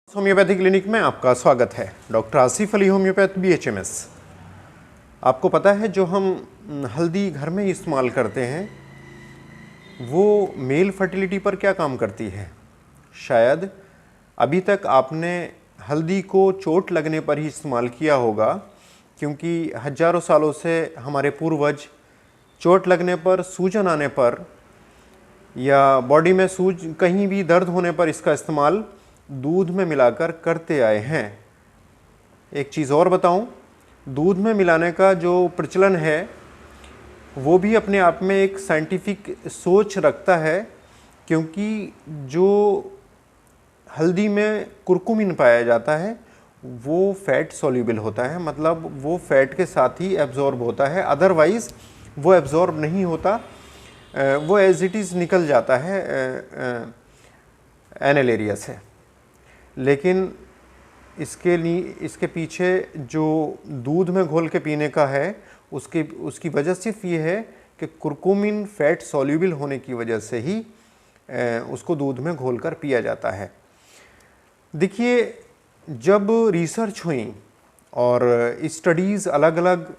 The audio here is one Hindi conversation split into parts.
होम्योपैथी क्लिनिक में आपका स्वागत है। Doctor Asif Ali, homeopath, BHMS। आपको पता है जो हम हल्दी घर में इस्तेमाल करते हैं वो मेल फर्टिलिटी पर क्या काम करती है? शायद अभी तक आपने हल्दी को चोट लगने पर ही इस्तेमाल किया होगा, क्योंकि हजारों सालों से हमारे पूर्वज चोट लगने पर, सूजन आने पर या बॉडी में कहीं भी दर्द होने पर इसका इस्तेमाल दूध में मिलाकर करते आए हैं। एक चीज़ और बताऊं, दूध में मिलाने का जो प्रचलन है वो भी अपने आप में एक साइंटिफिक सोच रखता है, क्योंकि जो हल्दी में कुरकुमिन पाया जाता है वो फैट सॉल्युबल होता है, मतलब वो फैट के साथ ही एब्जॉर्ब होता है, अदरवाइज़ वो एब्जॉर्ब नहीं होता, वो एज इट इज़ निकल जाता है एनल एरिया से। लेकिन इसके पीछे जो दूध में घोल के पीने का है उसकी वजह सिर्फ ये है कि कुरकुमिन फैट सॉल्युबल होने की वजह से ही उसको दूध में घोल कर पिया जाता है। देखिए, जब रिसर्च हुई और स्टडीज़ अलग अलग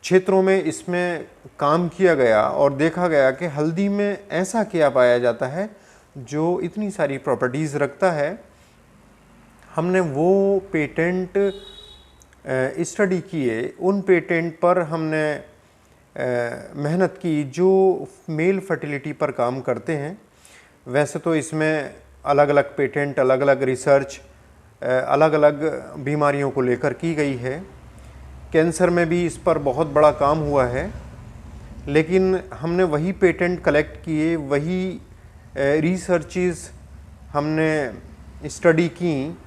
क्षेत्रों में इसमें काम किया गया और देखा गया कि हल्दी में ऐसा क्या पाया जाता है जो इतनी सारी प्रॉपर्टीज़ रखता है, हमने वो पेटेंट स्टडी किए, उन पेटेंट पर हमने मेहनत की जो मेल फर्टिलिटी पर काम करते हैं। वैसे तो इसमें अलग अलग पेटेंट, अलग अलग रिसर्च अलग अलग बीमारियों को लेकर की गई है। कैंसर में भी इस पर बहुत बड़ा काम हुआ है, लेकिन हमने वही पेटेंट कलेक्ट किए, वही रिसर्चेस हमने स्टडी की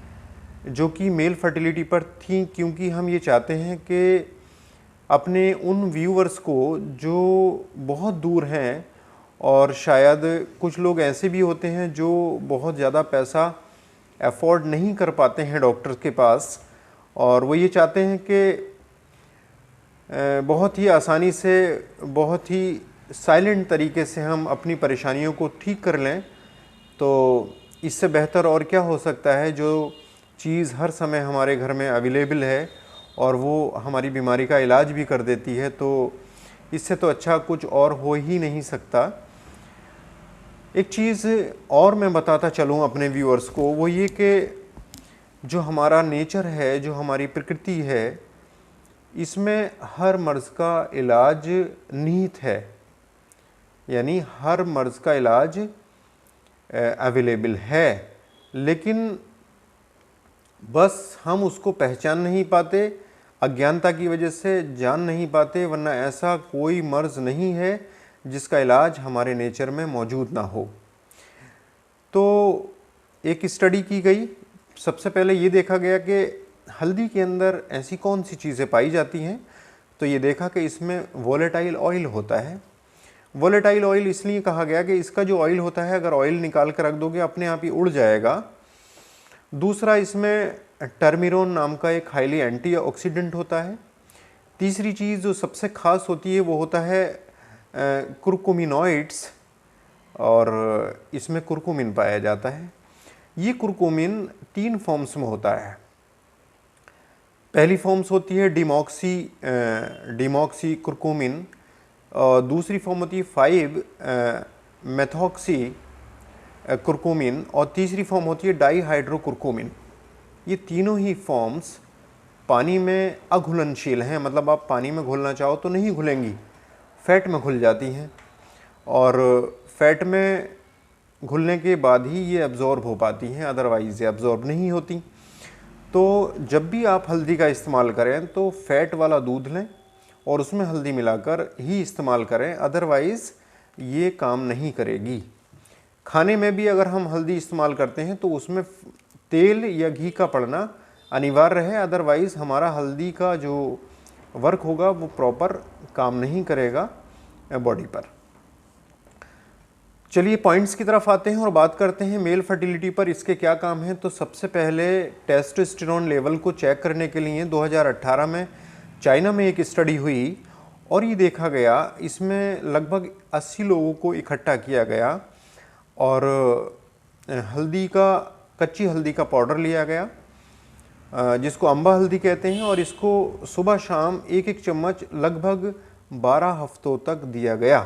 जो कि मेल फर्टिलिटी पर थी, क्योंकि हम ये चाहते हैं कि अपने उन व्यूअर्स को जो बहुत दूर हैं, और शायद कुछ लोग ऐसे भी होते हैं जो बहुत ज़्यादा पैसा अफोर्ड नहीं कर पाते हैं डॉक्टर के पास, और वो ये चाहते हैं कि बहुत ही आसानी से, बहुत ही साइलेंट तरीके से हम अपनी परेशानियों को ठीक कर लें। तो इससे बेहतर और क्या हो सकता है जो चीज़ हर समय हमारे घर में अवेलेबल है और वो हमारी बीमारी का इलाज भी कर देती है, तो इससे तो अच्छा कुछ और हो ही नहीं सकता। एक चीज़ और मैं बताता चलूँ अपने व्यूअर्स को, वो ये कि जो हमारा नेचर है, जो हमारी प्रकृति है, इसमें हर मर्ज़ का इलाज निहित है, यानी हर मर्ज़ का इलाज अवेलेबल है, लेकिन बस हम उसको पहचान नहीं पाते, अज्ञानता की वजह से जान नहीं पाते, वरना ऐसा कोई मर्ज़ नहीं है जिसका इलाज हमारे नेचर में मौजूद ना हो। तो एक स्टडी की गई, सबसे पहले ये देखा गया कि हल्दी के अंदर ऐसी कौन सी चीज़ें पाई जाती हैं। तो ये देखा कि इसमें वोलेटाइल ऑयल होता है। वोलेटाइल ऑयल इसलिए कहा गया कि इसका जो ऑयल होता है, अगर ऑयल निकाल कर रख दोगे अपने आप ही उड़ जाएगा। दूसरा, इसमें टर्मिरोन नाम का एक हाईली एंटीऑक्सीडेंट होता है। तीसरी चीज़ जो सबसे ख़ास होती है वो होता है कुरकुमिनॉइड्स, और इसमें कुरकुमिन पाया जाता है। ये कुरकुमिन 3 फॉर्म्स में होता है। पहली फॉर्म्स होती है डिमॉक्सी कुरकुमिन, और दूसरी फॉर्म होती है 5 मेथॉक्सी कुरकुमिन, और तीसरी फॉर्म होती है डाईहाइड्रोकुरकुमिन। ये तीनों ही फॉर्म्स पानी में अघुलनशील हैं, मतलब आप पानी में घुलना चाहो तो नहीं घुलेंगी, फैट में घुल जाती हैं, और फैट में घुलने के बाद ही ये एब्जॉर्ब हो पाती हैं, अदरवाइज़ ये एब्जॉर्ब नहीं होती। तो जब भी आप हल्दी का इस्तेमाल करें तो फैट वाला दूध लें और उसमें हल्दी मिलाकर ही इस्तेमाल करें, अदरवाइज़ ये काम नहीं करेगी। खाने में भी अगर हम हल्दी इस्तेमाल करते हैं तो उसमें तेल या घी का पड़ना अनिवार्य है, अदरवाइज़ हमारा हल्दी का जो वर्क होगा वो प्रॉपर काम नहीं करेगा बॉडी पर। चलिए पॉइंट्स की तरफ आते हैं और बात करते हैं मेल फर्टिलिटी पर इसके क्या काम हैं। तो सबसे पहले टेस्टोस्टेरोन लेवल को चेक करने के लिए 2018 में चाइना में एक स्टडी हुई और ये देखा गया, इसमें लगभग 80 लोगों को इकट्ठा किया गया और हल्दी का कच्ची हल्दी का पाउडर लिया गया, जिसको अम्बा हल्दी कहते हैं, और इसको सुबह शाम एक एक चम्मच लगभग 12 हफ्तों तक दिया गया।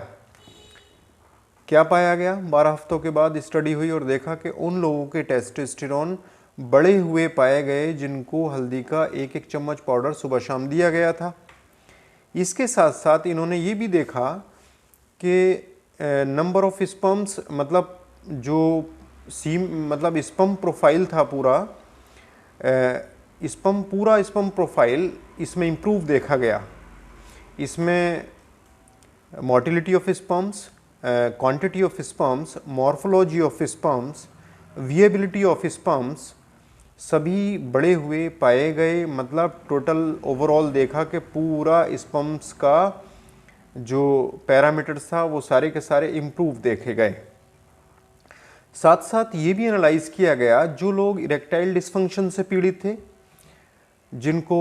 क्या पाया गया? 12 हफ्तों के बाद स्टडी हुई और देखा कि उन लोगों के टेस्टोस्टेरोन बढ़े हुए पाए गए जिनको हल्दी का एक एक चम्मच पाउडर सुबह शाम दिया गया था। इसके साथ साथ इन्होंने ये भी देखा कि नंबर ऑफ स्पर्म्स, मतलब जो स्पर्म प्रोफाइल था पूरा स्पर्म प्रोफाइल इसमें इम्प्रूव देखा गया। इसमें motility of sperms, quantity of sperms, morphology of sperms, viability of sperms सभी बढ़े हुए पाए गए। मतलब टोटल ओवरऑल देखा कि पूरा स्पर्म्स का जो पैरामीटर्स था वो सारे के सारे इम्प्रूव देखे गए। साथ साथ ये भी एनालाइज किया गया जो लोग इरेक्टाइल डिस्फंक्शन से पीड़ित थे, जिनको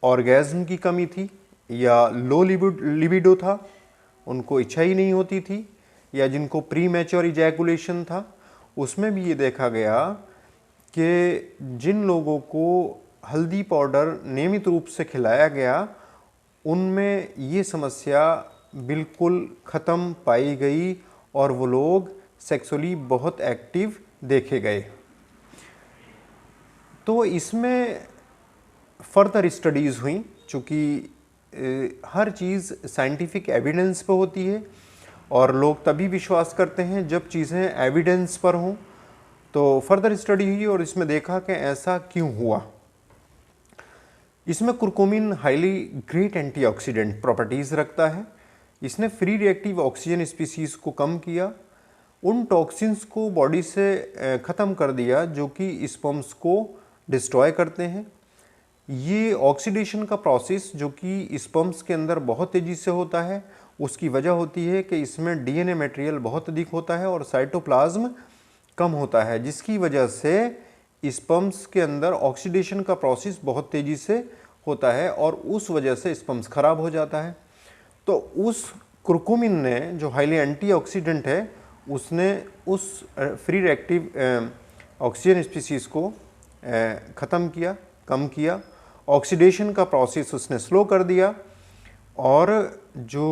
ऑर्गेज्म की कमी थी या लो लिबिडो था, उनको इच्छा ही नहीं होती थी, या जिनको प्री मैच्योर इजैकुलेशन था, उसमें भी ये देखा गया कि जिन लोगों को हल्दी पाउडर नियमित रूप से खिलाया गया उनमें ये समस्या बिल्कुल ख़त्म पाई गई और वो लोग सेक्सुअली बहुत एक्टिव देखे गए। तो इसमें फर्दर स्टडीज़ हुई, चूँकि हर चीज़ साइंटिफिक एविडेंस पे होती है और लोग तभी विश्वास करते हैं जब चीज़ें एविडेंस पर हों। तो फर्दर स्टडी हुई और इसमें देखा कि ऐसा क्यों हुआ। इसमें curcumin highly great antioxidant properties रखता है। इसने फ्री रिएक्टिव ऑक्सीजन स्पीसीज़ को कम किया, उन टॉक्सिन्स को बॉडी से ख़त्म कर दिया जो कि स्पर्म्स को डिस्ट्रॉय करते हैं। ये ऑक्सीडेशन का प्रोसेस जो कि स्पर्म्स के अंदर बहुत तेज़ी से होता है, उसकी वजह होती है कि इसमें डीएनए मटेरियल बहुत अधिक होता है और साइटोप्लाज्म कम होता है, जिसकी वजह से स्पर्म्स के अंदर ऑक्सीडेशन का प्रोसेस बहुत तेज़ी से होता है और उस वजह से स्पर्म्स खराब हो जाता है। तो उस कुरकुमिन ने जो हाईली एंटीऑक्सीडेंट है उसने उस फ्री रिएक्टिव ऑक्सीजन स्पीसीज़ को ख़त्म किया, कम किया, ऑक्सीडेशन का प्रोसेस उसने स्लो कर दिया और जो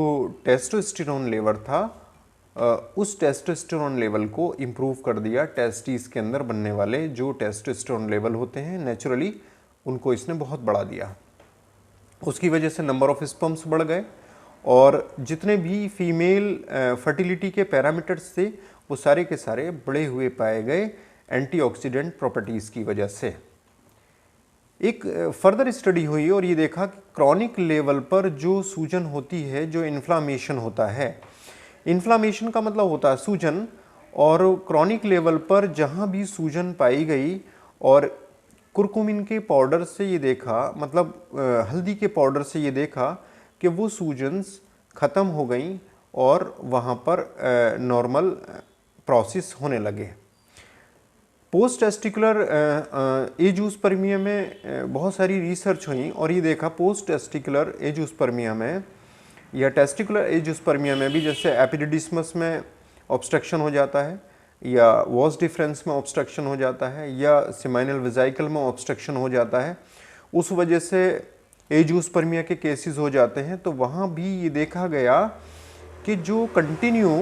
टेस्टोस्टेरोन लेवल था उस टेस्टोस्टेरोन लेवल को इम्प्रूव कर दिया। टेस्टिस के अंदर बनने वाले जो टेस्टोस्टेरोन लेवल होते हैं नेचुरली उनको इसने बहुत बढ़ा दिया। उसकी वजह से नंबर ऑफ स्पर्म्स बढ़ गए और जितने भी फीमेल फर्टिलिटी के पैरामीटर्स थे वो सारे के सारे बढ़े हुए पाए गए एंटीऑक्सीडेंट प्रॉपर्टीज़ की वजह से। एक फर्दर स्टडी हुई और ये देखा कि क्रॉनिक लेवल पर जो सूजन होती है, जो इन्फ्लामेशन होता है, इन्फ्लामेशन का मतलब होता है सूजन, और क्रॉनिक लेवल पर जहाँ भी सूजन पाई गई और कुरकुमिन के पाउडर से ये देखा, मतलब हल्दी के पाउडर से ये देखा कि वो सूजन्स ख़त्म हो गई और वहाँ पर नॉर्मल प्रोसेस होने लगे। पोस्ट टेस्टिकुलर एजूस्पर्मिया में बहुत सारी रिसर्च हुई और ये देखा पोस्ट टेस्टिकुलर एजूस्पर्मिया में या टेस्टिकुलर एजूस्पर्मिया में भी जैसे एपिडिडिस्मस में ऑब्स्ट्रक्शन हो जाता है या वॉस डिफरेंस में ऑब्स्ट्रक्शन हो जाता है या सेमाइनल वेजाइकल में ऑब्स्ट्रक्शन हो जाता है, उस वजह से एजूस्पर्मिया के केसेस हो जाते हैं। तो वहाँ भी ये देखा गया कि जो कंटिन्यू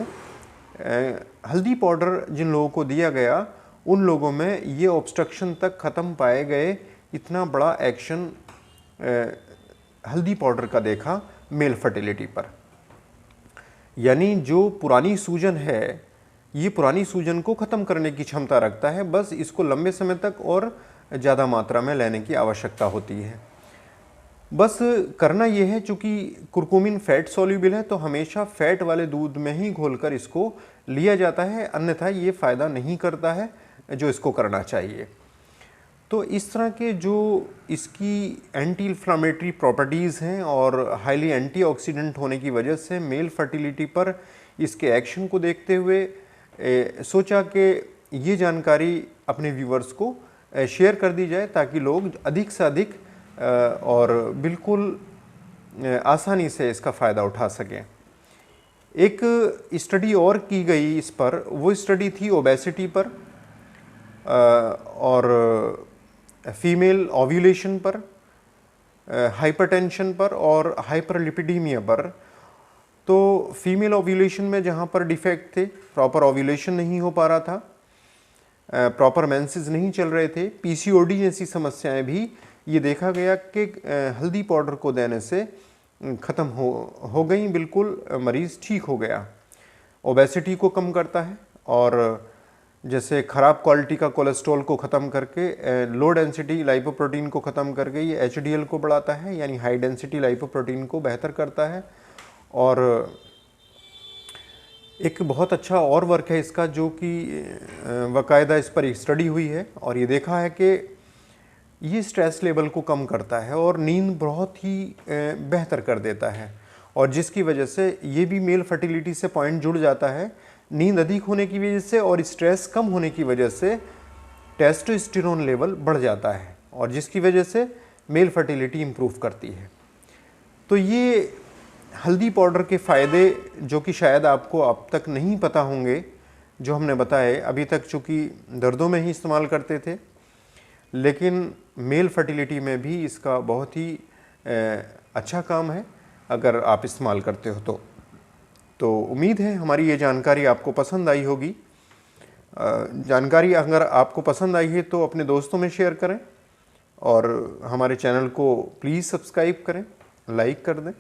हल्दी पाउडर जिन लोगों को दिया गया उन लोगों में ये ऑब्स्ट्रक्शन तक ख़त्म पाए गए। इतना बड़ा एक्शन हल्दी पाउडर का देखा मेल फर्टिलिटी पर। यानी जो पुरानी सूजन है ये पुरानी सूजन को ख़त्म करने की क्षमता रखता है, बस इसको लंबे समय तक और ज़्यादा मात्रा में लेने की आवश्यकता होती है। बस करना ये है, चूँकि कुरकुमिन फैट सॉल्युबल है तो हमेशा फैट वाले दूध में ही घोलकर इसको लिया जाता है, अन्यथा ये फ़ायदा नहीं करता है जो इसको करना चाहिए। तो इस तरह के जो इसकी एंटी इन्फ्लामेटरी प्रॉपर्टीज़ हैं और हाईली एंटीऑक्सीडेंट होने की वजह से मेल फर्टिलिटी पर इसके एक्शन को देखते हुए सोचा कि ये जानकारी अपने व्यूवर्स को शेयर कर दी जाए ताकि लोग अधिक से अधिक और बिल्कुल आसानी से इसका फ़ायदा उठा सकें। एक स्टडी और की गई इस पर, वो स्टडी थी ओबेसिटी पर। और फीमेल ओव्यूलेशन पर, हाइपरटेंशन पर और हाइपरलिपिडीमिया पर। तो फीमेल ओव्यूलेशन में जहाँ पर डिफेक्ट थे, प्रॉपर ओव्यूलेशन नहीं हो पा रहा था, प्रॉपर मेंसेस नहीं चल रहे थे, पीसीओडी जैसी समस्याएं भी, ये देखा गया कि हल्दी पाउडर को देने से ख़त्म हो गई, बिल्कुल मरीज़ ठीक हो गया। ओबेसिटी को कम करता है और जैसे ख़राब क्वालिटी का कोलेस्ट्रॉल को ख़त्म करके लो डेंसिटी लाइपोप्रोटीन को ख़त्म करके ये एचडीएल को बढ़ाता है, यानी हाई डेंसिटी लाइपोप्रोटीन को बेहतर करता है। और एक बहुत अच्छा और वर्क है इसका जो कि बाकायदा इस पर स्टडी हुई है और ये देखा है कि ये स्ट्रेस लेवल को कम करता है और नींद बहुत ही बेहतर कर देता है, और जिसकी वजह से ये भी मेल फर्टिलिटी से पॉइंट जुड़ जाता है। नींद अधिक होने की वजह से और स्ट्रेस कम होने की वजह से टेस्टोस्टेरोन लेवल बढ़ जाता है और जिसकी वजह से मेल फर्टिलिटी इम्प्रूव करती है। तो ये हल्दी पाउडर के फ़ायदे जो कि शायद आपको अब तक नहीं पता होंगे, जो हमने बताए अभी तक, चूँकि दर्दों में ही इस्तेमाल करते थे, लेकिन मेल फर्टिलिटी में भी इसका बहुत ही अच्छा काम है अगर आप इस्तेमाल करते हो तो उम्मीद है हमारी ये जानकारी आपको पसंद आई होगी। जानकारी अगर आपको पसंद आई है तो अपने दोस्तों में शेयर करें और हमारे चैनल को प्लीज़ सब्सक्राइब करें, लाइक कर दें।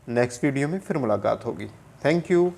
नेक्स्ट वीडियो में फिर मुलाकात होगी। Thank you.